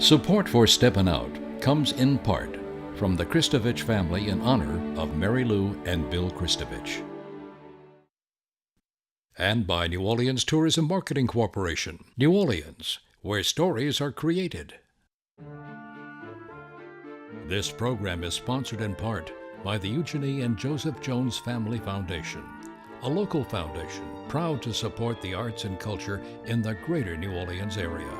Support for Steppin Out comes in part from the Kristovich family in honor of Mary Lou and Bill Kristovich. And by New Orleans Tourism Marketing Corporation, New Orleans, where stories are created. This program is sponsored in part by the Eugenie and Joseph Jones Family Foundation, a local foundation proud to support the arts and culture in the greater New Orleans area.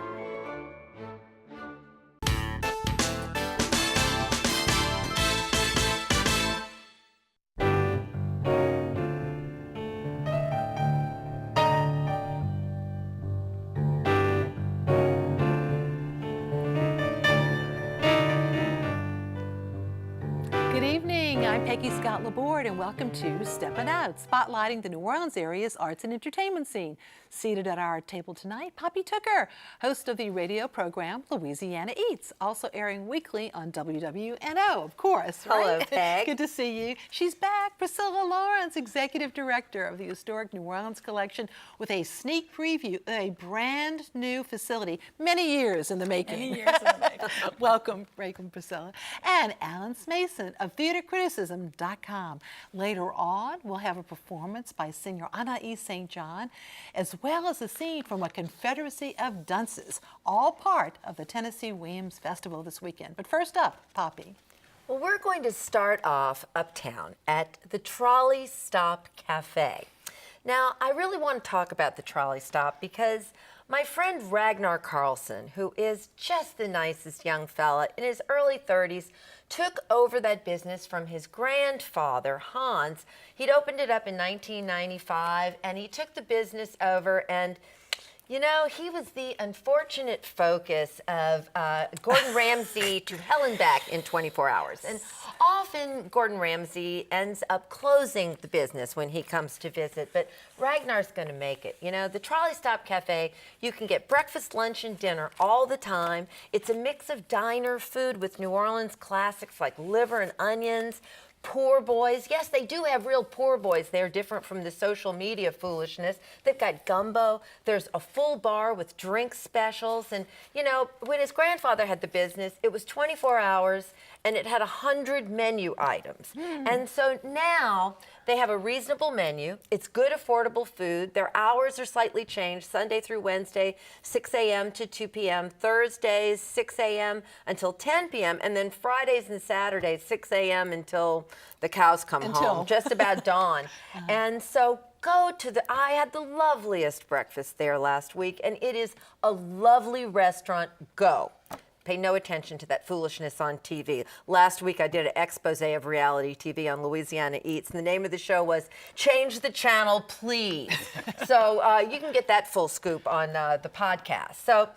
I'm Peggy Scott Laborde, and welcome to Steppin Out, spotlighting the New Orleans area's arts and entertainment scene. Seated at our table tonight, Poppy Tooker, host of the radio program Louisiana Eats, also airing weekly on WWNO, of course. Right? Hello, Peg. Good to see you. She's back, Priscilla Lawrence, executive director of the Historic New Orleans Collection, with a sneak preview of a brand new facility, many years in the making. Many years in the making. Welcome, Priscilla. And Alan Smason of theatercriticism.com. Later on, we'll have a performance by singer Anais St, as well as a scene from a Confederacy of Dunces, all part of the Tennessee Williams Festival this weekend. But first up, Poppy. Well, we're going to start off uptown at the Trolley Stop Cafe. Now, I really want to talk about the Trolley Stop because my friend Ragnar Carlson, who is just the nicest young fella in his early 30s, took over that business from his grandfather, Hans. He'd opened it up in 1995, and he took the business over, and you know, he was the unfortunate focus of Gordon Ramsay to hell and back in 24 hours. And often Gordon Ramsay ends up closing the business when he comes to visit, but Ragnar's going to make it. You know, the Trolley Stop Cafe, you can get breakfast, lunch, and dinner all the time. It's a mix of diner food with New Orleans classics like liver and onions. Poor boys. Yes, they do have real poor boys. They're different from the social media foolishness. They've got gumbo. There's a full bar with drink specials. And, you know, when his grandfather had the business, it was 24 hours and it had 100 menu items. And so now they have a reasonable menu. It's good, affordable food. Their hours are slightly changed, Sunday through Wednesday, 6 a.m. to 2 p.m., Thursdays, 6 a.m. until 10 p.m., and then Fridays and Saturdays, 6 a.m. until the cows come home, just about dawn. And so go to I had the loveliest breakfast there last week, and it is a lovely restaurant. Go. Pay no attention to that foolishness on TV. Last week I did an expose of reality TV on Louisiana Eats, and the name of the show was Change the Channel, Please. So you can get that full scoop on the podcast. So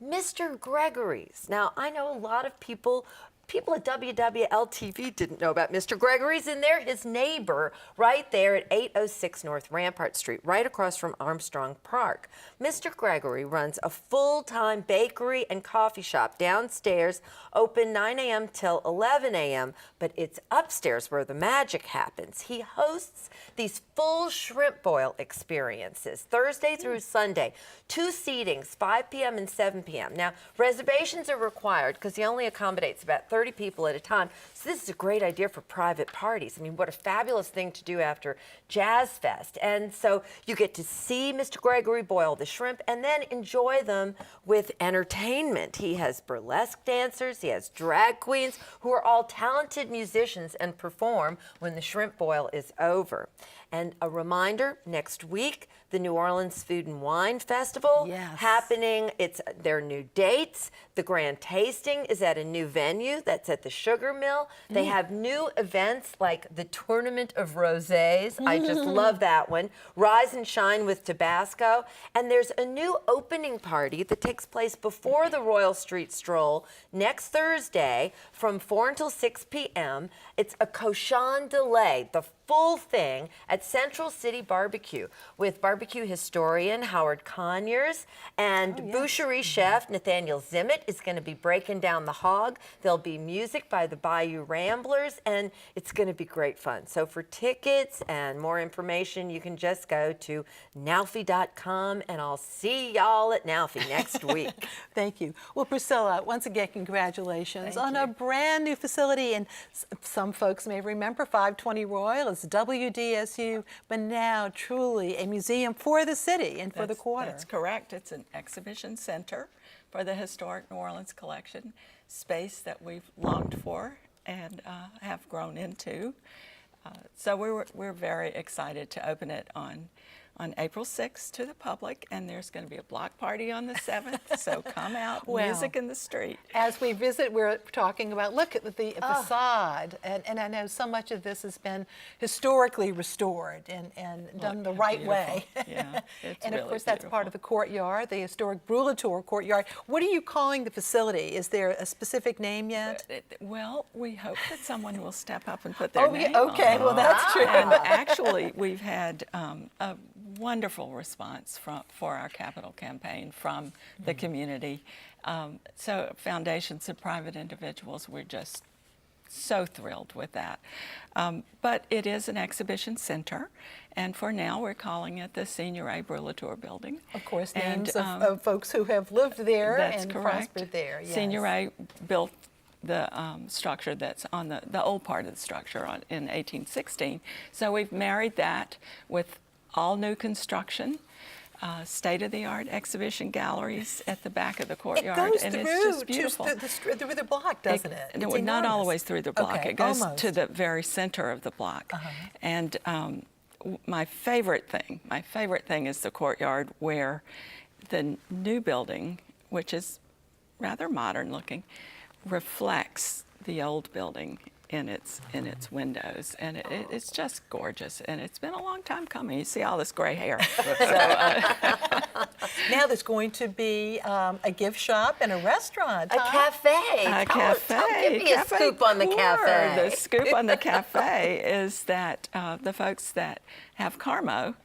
Mr. Gregory's. Now, I know a lot of people at WWL-TV didn't know about Mr. Gregory's, and they're his neighbor right there at 806 North Rampart Street, right across from Armstrong Park. Mr. Gregory runs a full-time bakery and coffee shop downstairs, open 9 a.m. till 11 a.m., but it's upstairs where the magic happens. He hosts these full shrimp boil experiences, Thursday through Sunday, 2 seatings, 5 p.m. and 7 p.m. Now, reservations are required because he only accommodates about 30 people at a time. So this is a great idea for private parties. I mean, what a fabulous thing to do after Jazz Fest. And so you get to see Mr. Gregory boil the shrimp and then enjoy them with entertainment. He has burlesque dancers, he has drag queens who are all talented musicians and perform when the shrimp boil is over. And a reminder, next week, the New Orleans Food and Wine Festival happening. It's their new dates. The grand tasting is at a new venue that's at the Sugar Mill. They have new events like the Tournament of Rosés. I just love that one. Rise and Shine with Tabasco. And there's a new opening party that takes place before the Royal Street Stroll next Thursday from 4 until 6 p.m. It's a cochon de lait, the full thing at Central City Barbecue with barbecue historian Howard Conyers and boucherie chef Nathaniel Zimmett is going to be breaking down the hog. There'll be music by the Bayou Ramblers, and it's going to be great fun. So for tickets and more information, you can just go to nowfie.com, and I'll see y'all at Nowfie next week. Thank you. Well, Priscilla, once again, congratulations on a brand new facility. And some folks may remember 520 Royal is WDSU, but now truly a museum for the city and for the quarter. That's correct. It's an exhibition center for the historic New Orleans collection, space that we've longed for and have grown into. So we're very excited to open it on April 6th to the public, and there's going to be a block party on the 7th, so come out, music in the street. As we visit, we're talking about, look at the facade, and I know so much of this has been historically restored and done the right way. Yeah, it's and of really course, that's part of the courtyard, the historic Brulatour courtyard. What are you calling the facility? Is there a specific name yet? Well, we hope that someone will step up and put their name okay, on well, that's true. And actually, we've had a wonderful response for our capital campaign from the community. So foundations and private individuals, we're just so thrilled with that. But it is an exhibition center, and for now we're calling it the Senior A. Brulatour Building. Of course, names of folks who have lived there and correct. Prospered there. Yes. Senior A built the structure that's on the old part of the structure in 1816. So we've married that with all new construction, state-of-the-art exhibition galleries at the back of the courtyard. It goes and through it's just beautiful. Through the block, doesn't it? No, not all the way through the block. Okay, it goes almost to the very center of the block. And my favorite thing is the courtyard, where the new building, which is rather modern looking, reflects the old building in its windows, and it's just gorgeous, and it's been a long time coming. You see all this gray hair. Now there's going to be a gift shop and a restaurant. A cafe. Give me a scoop on the cafe. The scoop on the cafe is that the folks that have Carmo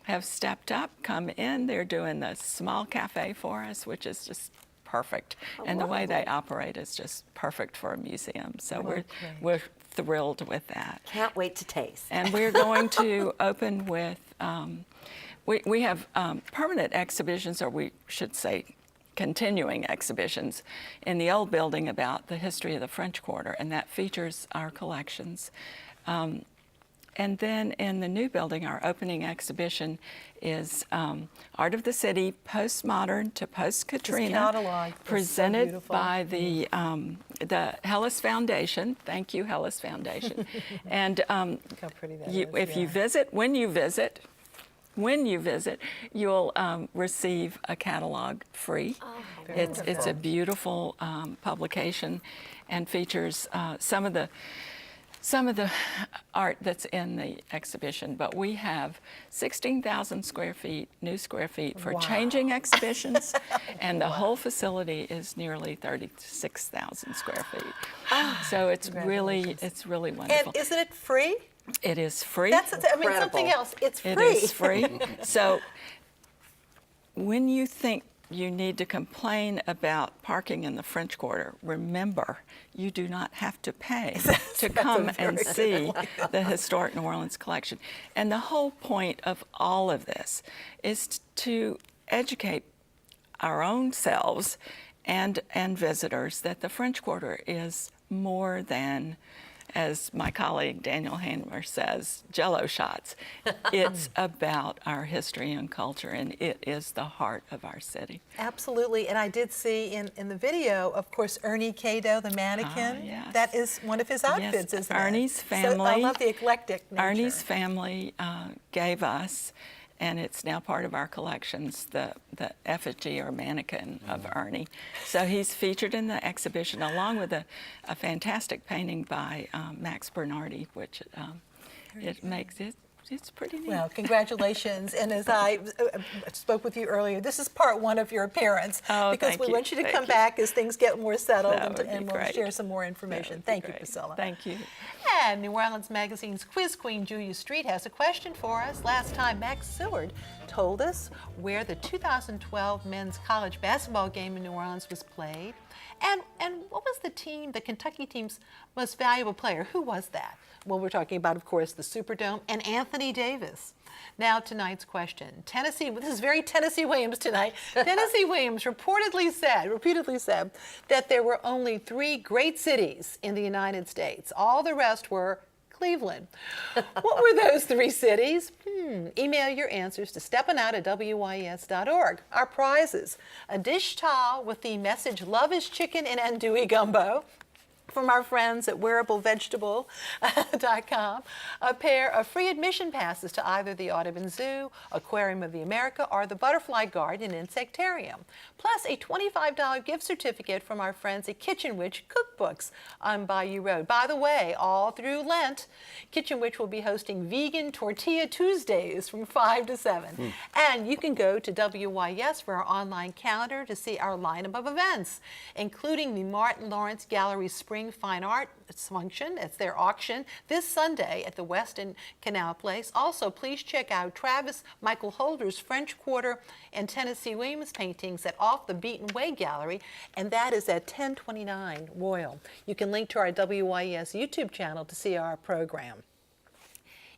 have stepped up, come in. They're doing the small cafe for us, which is just perfect, and the way they operate is just perfect for a museum. So we're thrilled with that. Can't wait to taste. And we're going to open with we have permanent exhibitions, or we should say continuing exhibitions, in the old building about the history of the French Quarter, and that features our collections. And then in the new building, our opening exhibition is Art of the City, Postmodern to Post-Katrina, presented by the Hellis Foundation. Thank you, Hellis Foundation. And look how pretty that is. If you visit, when you visit, you'll receive a catalog free. It's a beautiful publication, and features some of the art that's in the exhibition, but we have 16,000 new square feet for changing exhibitions, and the whole facility is nearly 36,000 square feet. So it's really wonderful. And isn't it free? It is free. Something else. It's free. It is free. So when you think you need to complain about parking in the French Quarter, remember, you do not have to pay to come and see the historic New Orleans collection. And the whole point of all of this is to educate our own selves and visitors that the French Quarter is more than, as my colleague Daniel Handler says, Jell-O shots. It's about our history and culture, and it is the heart of our city. Absolutely, and I did see in the video, of course, Ernie Cato, the mannequin. Yes. That is one of his outfits, isn't it? Ernie's family. So I love the eclectic nature. Ernie's family gave us, and it's now part of our collections, the effigy or mannequin of Ernie. So he's featured in the exhibition, along with a fantastic painting by Max Bernardi, which it makes it it's pretty neat. Well, congratulations. And as I spoke with you earlier, this is part one of your appearance. Oh, because thank we you. want you to Thank come you. back as things get more settled That would be and we'll great. share some more information. That would be Thank you, great. Priscilla. Thank you. And New Orleans Magazine's quiz queen, Julia Street, has a question for us. Last time, Max Seward told us where the 2012 men's college basketball game in New Orleans was played. And what was the Kentucky team's most valuable player? Who was that? Well, we're talking about, of course, the Superdome and Anthony Davis. Now, tonight's question. Tennessee, this is very Tennessee Williams tonight. Tennessee Williams repeatedly said that there were only 3 great cities in the United States. All the rest were Cleveland. What were those 3 cities? Email your answers to steppinout@wyes.org. Our prizes: a dish towel with the message "Love is Chicken and Andouille Gumbo" from our friends at wearablevegetable.com, a pair of free admission passes to either the Audubon Zoo, Aquarium of the America, or the Butterfly Garden and Insectarium, plus a $25 gift certificate from our friends at Kitchen Witch Cookbooks on Bayou Road. By the way, all through Lent, Kitchen Witch will be hosting Vegan Tortilla Tuesdays from 5 to 7. And you can go to WYES for our online calendar to see our lineup of events, including the Martin Lawrence Gallery Spring Fine Art function. It's their auction this Sunday at the Weston Canal Place. Also, please check out Travis Michael Holder's French Quarter and Tennessee Williams paintings at Off the Beaten Way Gallery, and that is at 1029 Royal. You can link to our WYES YouTube channel to see our program.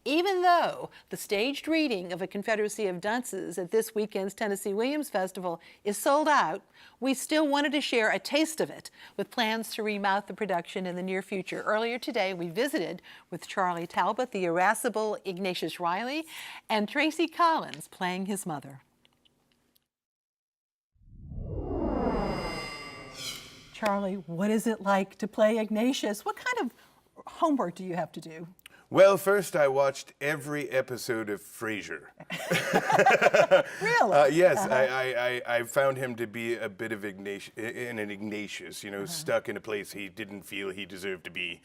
Even though the staged reading of A Confederacy of Dunces at this weekend's Tennessee Williams Festival is sold out, we still wanted to share a taste of it with plans to remount the production in the near future. Earlier today, we visited with Charlie Talbot, the irascible Ignatius Riley, and Tracy Collins playing his mother. Charlie, what is it like to play Ignatius? What kind of homework do you have to do? Well, first I watched every episode of Frasier. Really? Yes, I found him to be a bit of Ignatius, stuck in a place he didn't feel he deserved to be.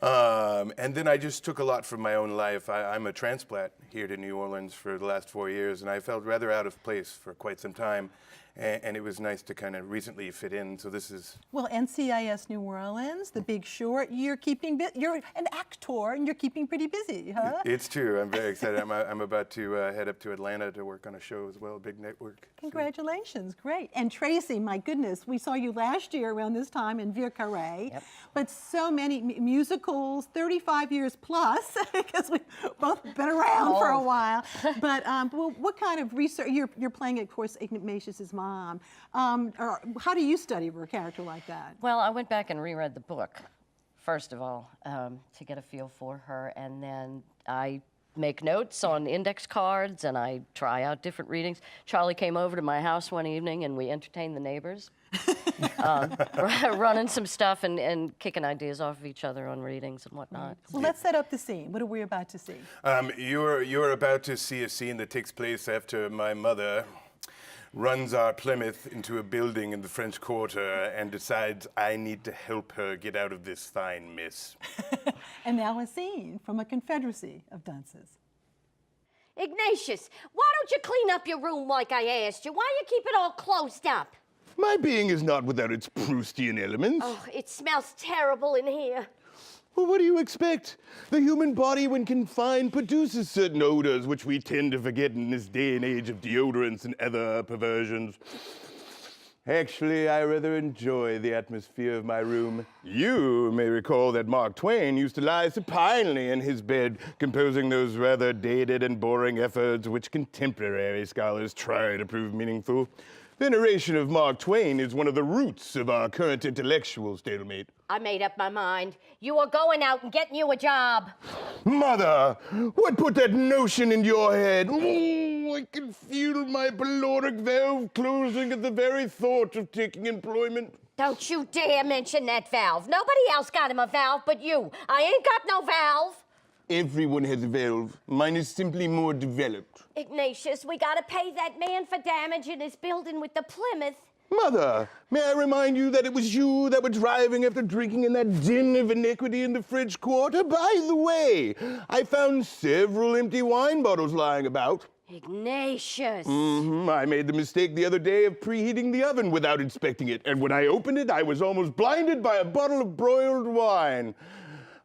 And then I just took a lot from my own life. I'm a transplant here to New Orleans for the last 4 years, and I felt rather out of place for quite some time. And it was nice to kind of recently fit in. So this is Well, NCIS New Orleans, The Big Short. You're an actor, and you're keeping pretty busy, huh? It's true. I'm very excited. I'm about to head up to Atlanta to work on a show as well, a big network. Congratulations, great. And Tracy, my goodness, we saw you last year around this time in Vieux Carré. Yep. But so many musicals, 35 years plus, because we've both been around for a while. But well, what kind of research? You're playing, of course, Ignatius's mom. Or how do you study for a character like that? Well, I went back and reread the book, first of all, to get a feel for her, and then I make notes on index cards, and I try out different readings. Charlie came over to my house one evening, and we entertained the neighbors, running some stuff and kicking ideas off of each other on readings and whatnot. Well, let's set up the scene. What are we about to see? You're about to see a scene that takes place after my mother runs our Plymouth into a building in the French Quarter and decides I need to help her get out of this fine mess. And now a scene from A Confederacy of Dunces. Ignatius, why don't you clean up your room like I asked you? Why you keep it all closed up? My being is not without its Proustian elements. Oh, it smells terrible in here. Well, what do you expect? The human body, when confined, produces certain odors which we tend to forget in this day and age of deodorants and other perversions. Actually, I rather enjoy the atmosphere of my room. You may recall that Mark Twain used to lie supinely in his bed, composing those rather dated and boring efforts which contemporary scholars try to prove meaningful. Veneration of Mark Twain is one of the roots of our current intellectual stalemate. I made up my mind. You are going out and getting you a job. Mother, what put that notion into your head? Oh, I can feel my caloric valve closing at the very thought of taking employment. Don't you dare mention that valve. Nobody else got him a valve but you. I ain't got no valve. Everyone has a valve. Mine is simply more developed. Ignatius, we gotta pay that man for damage in his building with the Plymouth. Mother, may I remind you that it was you that were driving after drinking in that den of iniquity in the French Quarter? By the way, I found several empty wine bottles lying about. Ignatius. I made the mistake the other day of preheating the oven without inspecting it, and when I opened it, I was almost blinded by a bottle of broiled wine.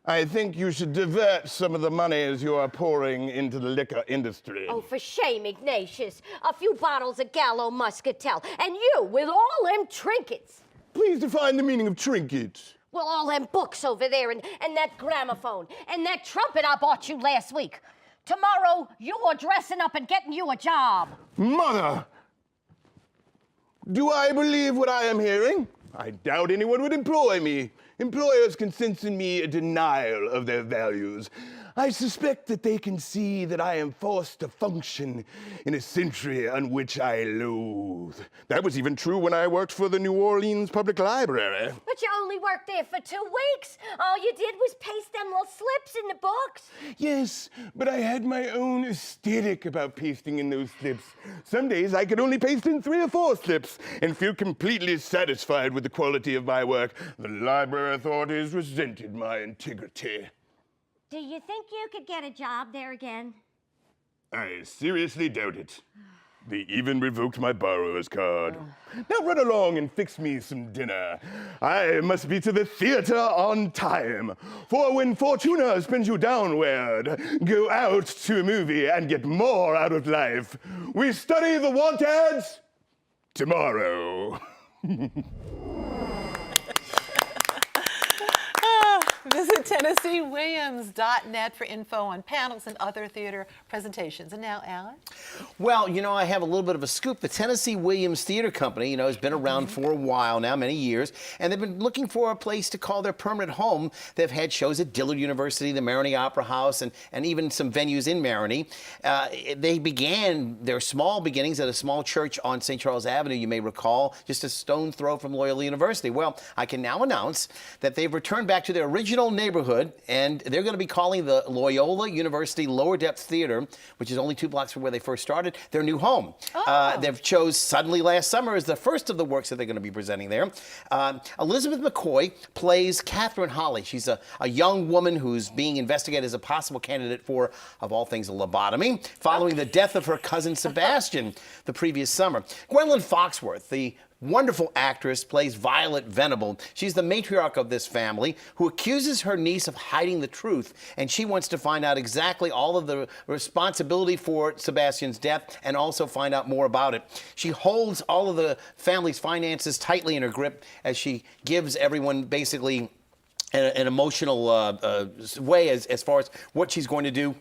I think you should divert some of the monies you are pouring into the liquor industry. Oh, for shame, Ignatius. A few bottles of Gallo Muscatel, and you with all them trinkets. Please define the meaning of trinkets. Well, all them books over there, and that gramophone, and that trumpet I bought you last week. Tomorrow, you are dressing up and getting you a job. Mother! Do I believe what I am hearing? I doubt anyone would employ me. Employers can sense in me a denial of their values. I suspect that they can see that I am forced to function in a century on which I loathe. That was even true when I worked for the New Orleans Public Library. But you only worked there for 2 weeks. All you did was paste them little slips in the books. Yes, but I had my own aesthetic about pasting in those slips. Some days I could only paste in 3 or 4 slips and feel completely satisfied with the quality of my work. The library authorities resented my integrity. Do you think you could get a job there again? I seriously doubt it. They even revoked my borrower's card. Now run along and fix me some dinner. I must be to the theater on time. For when Fortuna spins you downward, go out to a movie and get more out of life. We study the want ads tomorrow. Visit TennesseeWilliams.net for info on panels and other theater presentations. And now, Alan? Well, you know, I have a little bit of a scoop. The Tennessee Williams Theater Company, you know, has been around for a while now, many years, and they've been looking for a place to call their permanent home. They've had shows at Dillard University, the Marigny Opera House, and even some venues in Marigny. They began their small beginnings at a small church on St. Charles Avenue, you may recall, just a stone's throw from Loyola University. Well, I can now announce that they've returned back to their original neighborhood, and they're going to be calling the Loyola University Lower Depth Theater, which is only 2 blocks from where they first started, their new home. They've chose Suddenly Last Summer as the first of the works that they're going to be presenting there. Elizabeth McCoy plays Catherine Holly. She's a young woman who's being investigated as a possible candidate for, of all things, a lobotomy, following the death of her cousin Sebastian the previous summer. Gwendolyn Foxworth, the wonderful actress, plays Violet Venable. She's the matriarch of this family who accuses her niece of hiding the truth, and she wants to find out exactly all of the responsibility for Sebastian's death and also find out more about it. She holds all of the family's finances tightly in her grip as she gives everyone basically an emotional way as far as what she's going to do,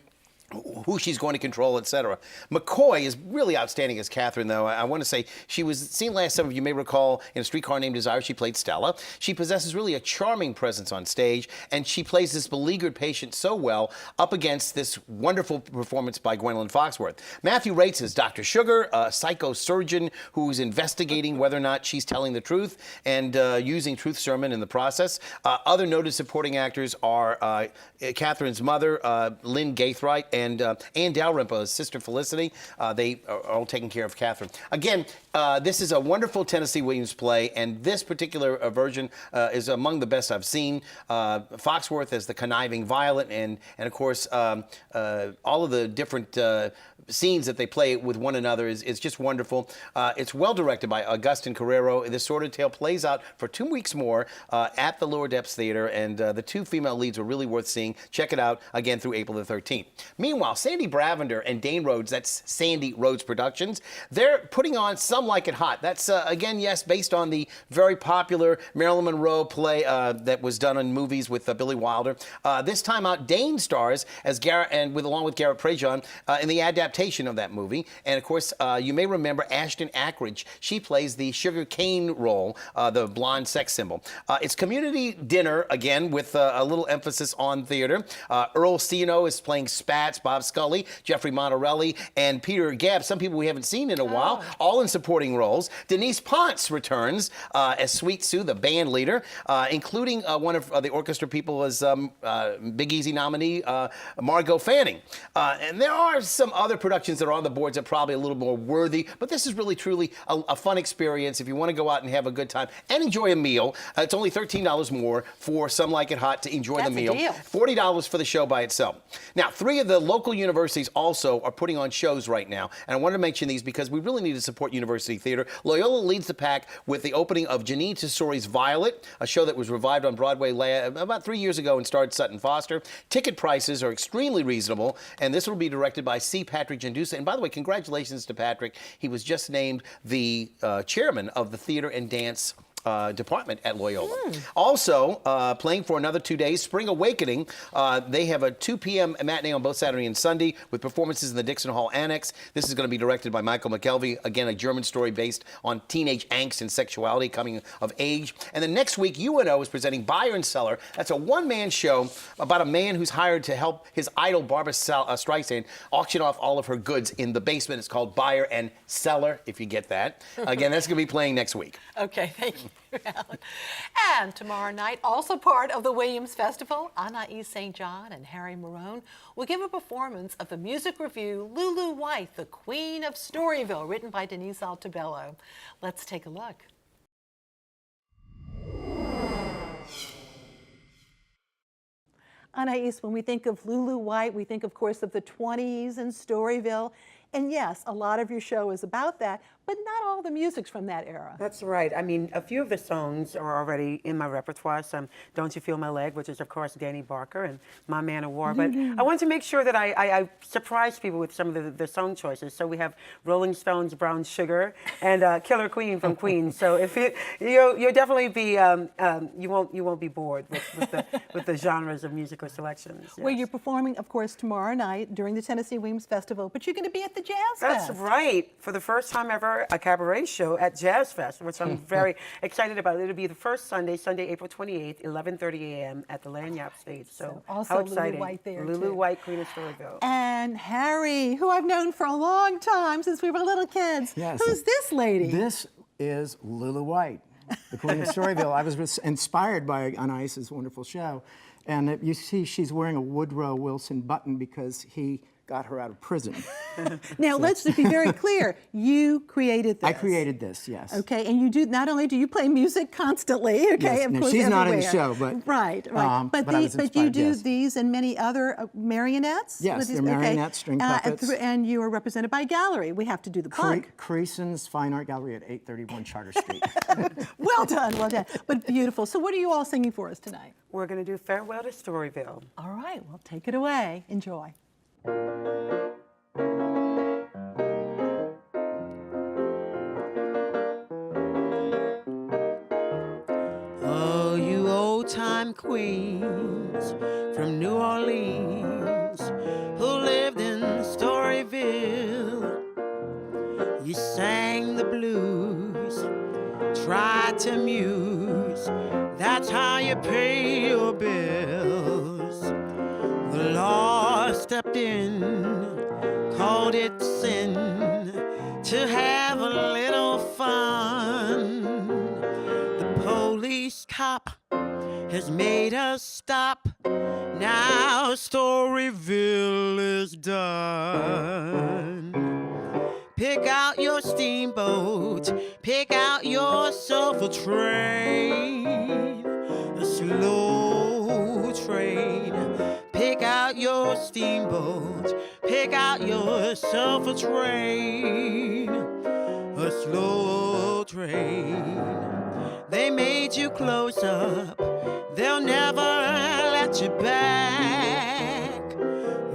who she's going to control, etc. McCoy is really outstanding as Catherine, though. I want to say she was seen last summer, you may recall, in A Streetcar Named Desire. She played Stella. She possesses really a charming presence on stage, and she plays this beleaguered patient so well up against this wonderful performance by Gwendolyn Foxworth. Matthew Rates is Dr. Sugar, a psychosurgeon who's investigating whether or not she's telling the truth and using truth sermon in the process. Other noted supporting actors are Catherine's mother, Lynn Gaithright, and Ann Dalrymple's sister Felicity. They are all taking care of Catherine. Again, this is a wonderful Tennessee Williams play, and this particular version is among the best I've seen. Foxworth as the conniving Violet, and of course, all of the different scenes that they play with one another is just wonderful. It's well directed by Augustin Carrero. This sordid tale plays out for 2 weeks more at the Lower Depths Theater, and the 2 female leads are really worth seeing. Check it out again through April the 13th. Meanwhile, Sandy Bravender and Dane Rhodes, that's Sandy Rhodes Productions, they're putting on Some Like It Hot. That's, again, yes, based on the very popular Marilyn Monroe play that was done in movies with Billy Wilder. This time out, Dane stars as Garrett, and along with Garrett Prejean in the adaptation of that movie. And of course, you may remember Ashton Ackridge. She plays the Sugar Cane role, the blonde sex symbol. It's community dinner, again, with a little emphasis on theater. Earl Ciano is playing Spats. Katz, Bob Scully, Jeffrey Monterelli, and Peter Gabb, some people we haven't seen in a while, all in supporting roles. Denise Ponce returns as Sweet Sue, the band leader, including one of the orchestra people as Big Easy nominee, Margot Fanning. And there are some other productions that are on the boards that are probably a little more worthy, but this is really, truly a fun experience if you want to go out and have a good time and enjoy a meal. It's only $13 more for Some Like It Hot to enjoy the meal. $40 for the show by itself. Now, 3 of the local universities also are putting on shows right now, and I wanted to mention these because we really need to support university theater. Loyola leads the pack with the opening of Janine Tesori's Violet, a show that was revived on Broadway about 3 years ago and starred Sutton Foster. Ticket prices are extremely reasonable, and this will be directed by C. Patrick Jandusa. And by the way, congratulations to Patrick. He was just named the chairman of the Theater and Dance department at Loyola. Also, playing for another 2 days, Spring Awakening. They have a 2 p.m. matinee on both Saturday and Sunday with performances in the Dixon Hall Annex. This is going to be directed by Michael McKelvey. Again, a German story based on teenage angst and sexuality coming of age. And then next week, UNO is presenting Buyer and Seller. That's a one-man show about a man who's hired to help his idol Barbara Streisand auction off all of her goods in the basement. It's called Buyer and Seller, if you get that. Again, that's going to be playing next week. Okay, thank you, Alan. And tomorrow night, also part of the Williams Festival, Anais St. John and Harry Mayronne will give a performance of the music revue Lulu White, the Queen of Storyville, written by Denise Altabello. Let's take a look. Anais, when we think of Lulu White, we think, of course, of the 20s and Storyville. And yes, a lot of your show is about that, but not all the music's from that era. That's right. I mean, a few of the songs are already in my repertoire. Some Don't You Feel My Leg, which is, of course, Danny Barker, and My Man of War. But I wanted to make sure that I surprise people with some of the song choices. So we have Rolling Stones' Brown Sugar and Killer Queen from Queen. So if you'll definitely be, you won't be bored with the genres of musical selections. Yes. Well, you're performing, of course, tomorrow night during the Tennessee Williams Festival, but you're going to be at the Jazz Fest. That's right. For the first time ever, a cabaret show at Jazz Fest, which I'm very excited about. It'll be the first Sunday, April 28th, 11:30 a.m. at the Lanyap stage. So also how exciting. Lulu White there, Lulu too. White, Queen of Storyville. And Harry, who I've known for a long time, since we were little kids. Yes. Who's this lady? This is Lulu White, the Queen of Storyville. I was inspired by Anais's wonderful show. And you see she's wearing a Woodrow Wilson button because he got her out of prison. Now, let's just be very clear. You created this. I created this, yes. Okay, and you do, not only do you play music constantly, okay, Yes, of no, course, she's not in the everywhere. show, but... Right. but I was but you inspired, do yes. these and many other marionettes? Yes, with these- they're marionettes, string puppets. And you are represented by a gallery. We have to do the plug. Creason's Fine Art Gallery at 831 Charter Street. Well done, well done. But beautiful. So what are you all singing for us tonight? We're going to do Farewell to Storyville. All right, well, take it away. Enjoy. Oh, you old-time queens from New Orleans who lived in Storyville. You sang the blues, tried to muse. That's how you pay your bills. The law stepped in, called it sin to have a little fun. The police cop has made us stop. Now Storyville is done. Pick out your steamboat, pick out yourself a train, a slow train. Pick out your steamboat, pick out yourself a train, a slow train. They made you close up, they'll never let you back,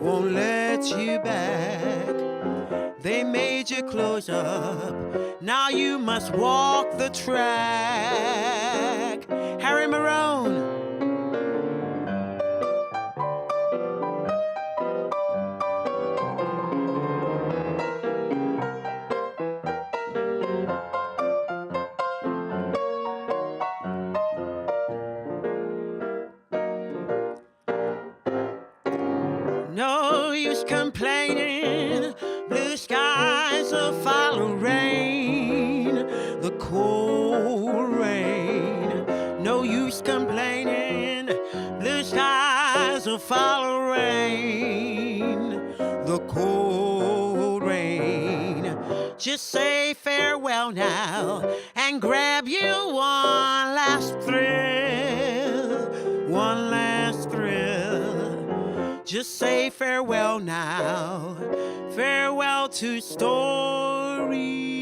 won't let you back. They made you close up, now you must walk the track. Harry Mayronne. No, you use complaining. Blue skies will follow rain, the cold rain. No use complaining. Blue skies will follow rain, the cold rain. Just say farewell now and grab you one last thrill, one last thrill. Just say farewell now, farewell to Storyville.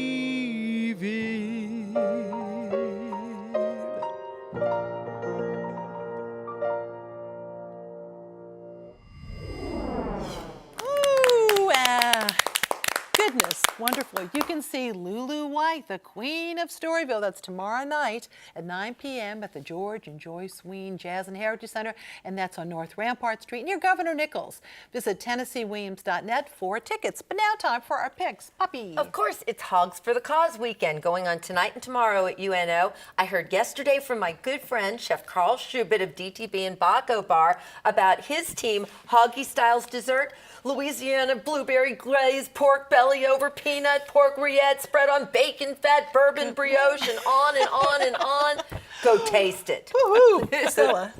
Goodness, wonderful. You can see Lulu White, the Queen of Storyville. That's tomorrow night at 9 p.m. at the George and Joyce Wein Jazz and Heritage Center, and that's on North Rampart Street near Governor Nichols. Visit TennesseeWilliams.net for tickets. But now time for our picks. Puppy. Of course, it's Hogs for the Cause weekend going on tonight and tomorrow at UNO. I heard yesterday from my good friend, Chef Carl Schubert of DTB and Baco Bar about his team, Hoggy Styles Dessert, Louisiana blueberry glaze, pork belly over peanut, pork rillette spread on bacon fat, bourbon brioche, and on and on and on. Go taste it. Woo-hoo, Priscilla.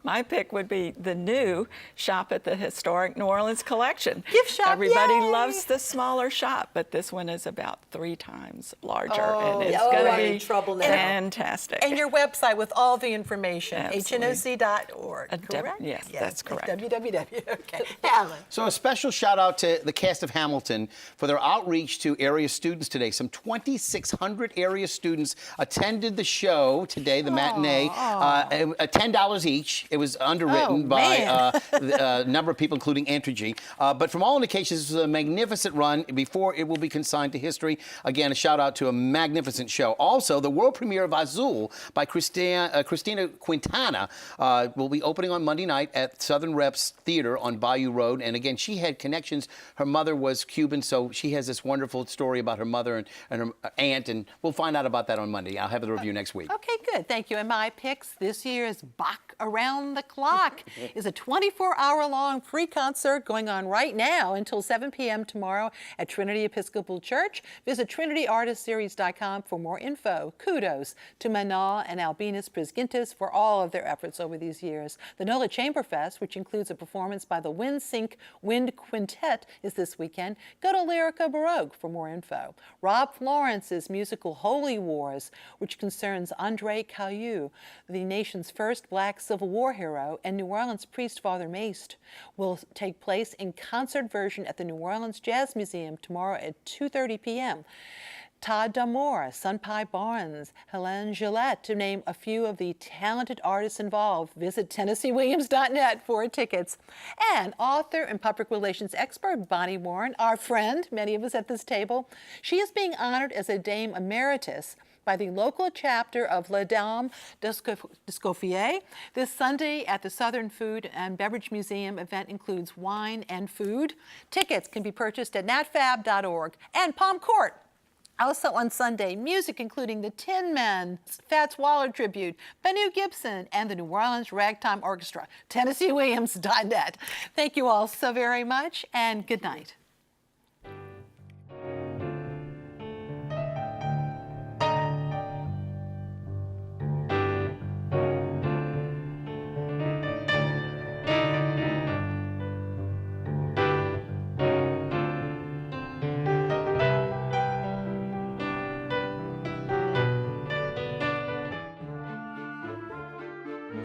My pick would be the new shop at the Historic New Orleans Collection. Gift shop, Everybody yay! loves the smaller shop, but this one is about 3 times larger, and it's I'm going in to be trouble now. fantastic. And your website with all the information, Absolutely. hnoc.org, correct? Yes, that's correct. www. Okay. Alan. So a special shout out to the cast of Hamilton for their outreach to area students today. Some 2,600 area students attended the show today, the matinee, $10 each. It was underwritten by a number of people, including Entergy. But from all indications, this was a magnificent run before it will be consigned to history. Again, a shout out to a magnificent show. Also, the world premiere of Azul by Christina Quintana will be opening on Monday night at Southern Reps Theater on Bayou Road. And again, she had connections. Her mother was Cuban, so she has this wonderful story about her mother and her aunt, and we'll find out about that on Monday. I'll have the review next week. Okay, good. Thank you. And my picks this year's Bach Around the Clock is a 24-hour-long free concert going on right now until 7 p.m. tomorrow at Trinity Episcopal Church. Visit TrinityArtistSeries.com for more info. Kudos to Manal and Albinus Prisgintis for all of their efforts over these years. The NOLA Chamberfest, which includes a performance by the Wind-Sync Wind Quintet, is this weekend. Go to Lyrica Baroque for more info. Rob Florence's musical Holy Wars, which concerns Andre Caillou, the nation's first black Civil War hero, and New Orleans priest Father Maste, will take place in concert version at the New Orleans Jazz Museum tomorrow at 2:30 p.m. Todd D'Amore, Sunpai Barnes, Helene Gillette, to name a few of the talented artists involved. Visit TennesseeWilliams.net for tickets. And author and public relations expert Bonnie Warren, our friend, many of us at this table, she is being honored as a Dame Emeritus by the local chapter of Les Dames d'Escoffier. This Sunday at the Southern Food and Beverage Museum event includes wine and food. Tickets can be purchased at natfab.org. And Palm Court. Also on Sunday, music including the Tin Men, Fats Waller Tribute, Banu Gibson, and the New Orleans Ragtime Orchestra. TennesseeWilliams.net. Thank you all so very much, and good night.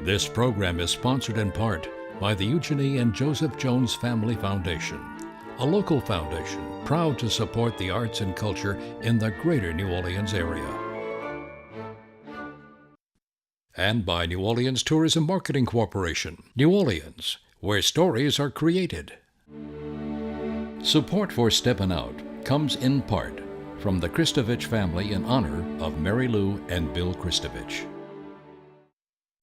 This program is sponsored in part by the Eugenie and Joseph Jones Family Foundation, a local foundation proud to support the arts and culture in the greater New Orleans area. And by New Orleans Tourism Marketing Corporation, New Orleans, where stories are created. Support for Steppin Out comes in part from the Kristovich family in honor of Mary Lou and Bill Kristovich.